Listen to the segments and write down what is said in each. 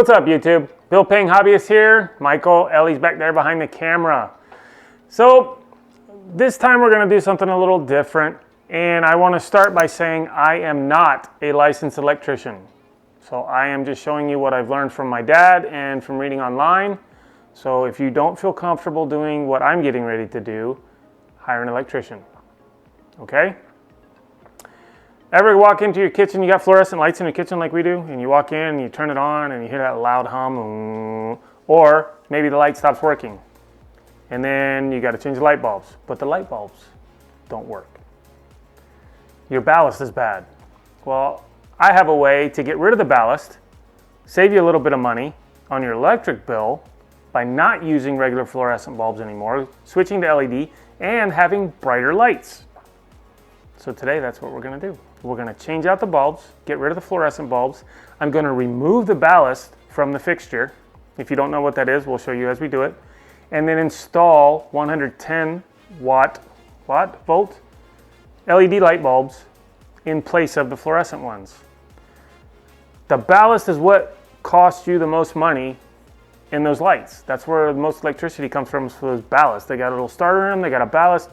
What's up, YouTube? Bill Paying Hobbyists here. Michael, Ellie's back there behind the camera. So this time we're going to do something a little different, and I want to start by saying I am not a licensed electrician. So I am just showing you what I've learned from my dad and from reading online. So if you don't feel comfortable doing what I'm getting ready to do, hire an electrician. Okay? Ever walk into your kitchen, you got fluorescent lights in your kitchen like we do, and you walk in and you turn it on and you hear that loud hum, or maybe the light stops working. And then you got to change the light bulbs, but the light bulbs don't work. Your ballast is bad. Well, I have a way to get rid of the ballast, save you a little bit of money on your electric bill by not using regular fluorescent bulbs anymore, switching to LED, and having brighter lights. So today, that's what we're going to do. We're going to change out the bulbs, get rid of the fluorescent bulbs. I'm going to remove the ballast from the fixture. If you don't know what that is, we'll show you as we do it. And then install 110 volt LED light bulbs in place of the fluorescent ones. The ballast is what costs you the most money in those lights. That's where most electricity comes from, is for those ballasts. They got a little starter in them, they got a ballast,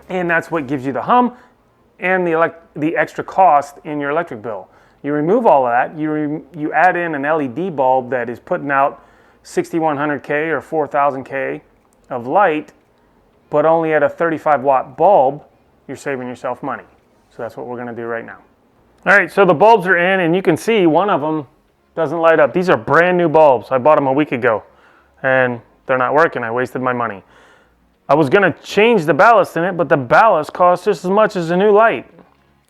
and that's what gives you the hum and the extra cost in your electric bill. You remove all of that, you add in an LED bulb that is putting out 6100K or 4000K of light, but only at a 35 watt bulb, you're saving yourself money. So that's what we're gonna do right now. All right, so the bulbs are in, and you can see one of them doesn't light up. These are brand new bulbs. I bought them a week ago, and they're not working. I wasted my money. I was gonna change the ballast in it, but the ballast costs just as much as a new light.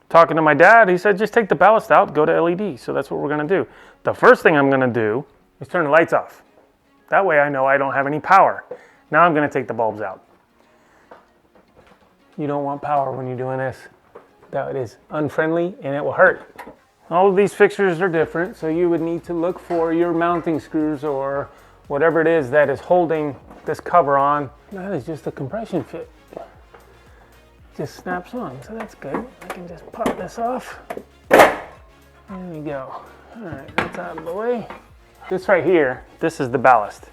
Talking to my dad, he said, just take the ballast out, go to LED. So that's what we're gonna do. The first thing I'm gonna do is turn the lights off. That way I know I don't have any power. Now I'm gonna take the bulbs out. You don't want power when you're doing this. That is unfriendly and it will hurt. All of these fixtures are different, so you would need to look for your mounting screws or whatever it is that is holding this cover on. That is just a compression fit. It just snaps on, so that's good. I can just pop this off. There we go. All right, that's out of the way. This right here, this is the ballast.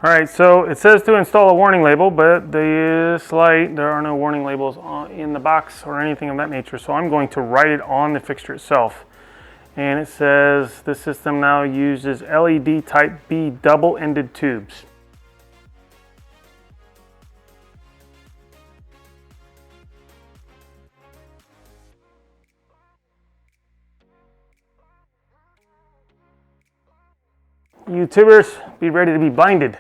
All right, so it says to install a warning label, but this light, there are no warning labels in the box or anything of that nature. So I'm going to write it on the fixture itself. And it says the system now uses LED type B double-ended tubes. YouTubers, be ready to be blinded.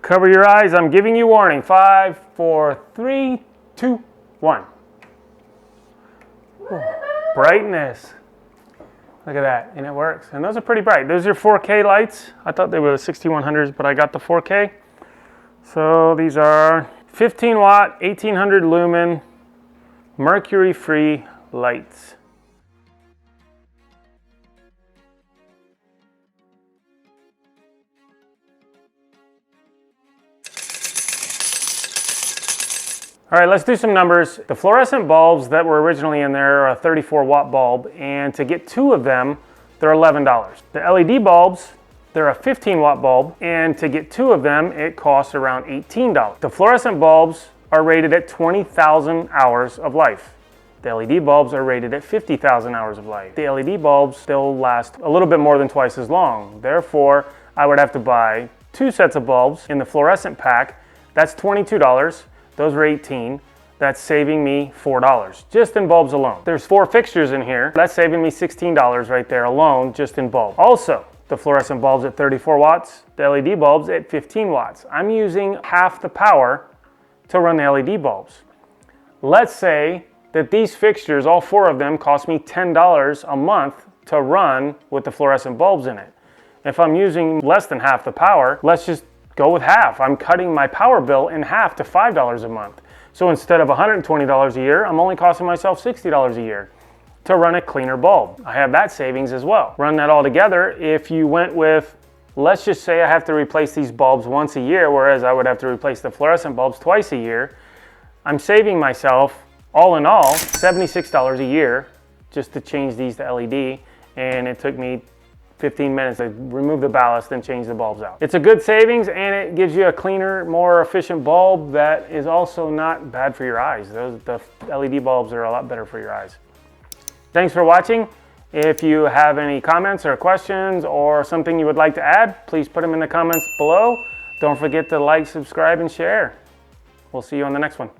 Cover your eyes. I'm giving you warning. 5, 4, 3, 2, 1. Ooh, brightness. Look at that. And it works. And those are pretty bright. Those are 4K lights. I thought they were the 6100s, but I got the 4K. So these are 15 watt, 1800 lumen, mercury-free lights. All right, let's do some numbers. The fluorescent bulbs that were originally in there are a 34 watt bulb, and to get 2 of them, they're $11. The LED bulbs, they're a 15 watt bulb, and to get 2 of them, it costs around $18. The fluorescent bulbs are rated at 20,000 hours of life. The LED bulbs are rated at 50,000 hours of life. The LED bulbs still last a little bit more than twice as long. Therefore, I would have to buy 2 sets of bulbs in the fluorescent pack. That's $22. Those are $18. That's saving me $4 just in bulbs alone. There's 4 fixtures in here. That's saving me $16 right there alone just in bulbs. Also, the fluorescent bulbs at 34 watts, the LED bulbs at 15 watts. I'm using half the power to run the LED bulbs. Let's say that these fixtures, all 4 of them, cost me $10 a month to run with the fluorescent bulbs in it. If I'm using less than half the power, let's just go with half. I'm cutting my power bill in half to $5 a month. So instead of $120 a year, I'm only costing myself $60 a year to run a cleaner bulb. I have that savings as well. Run that all together, if you went with, let's just say I have to replace these bulbs once a year, whereas I would have to replace the fluorescent bulbs twice a year, I'm saving myself, all in all, $76 a year just to change these to LED, and it took me 15 minutes to remove the ballast and change the bulbs out. It's a good savings, and it gives you a cleaner, more efficient bulb that is also not bad for your eyes. The LED bulbs are a lot better for your eyes. Thanks for watching. If you have any comments or questions or something you would like to add, please put them in the comments below. Don't forget to like, subscribe, and share. We'll see you on the next one.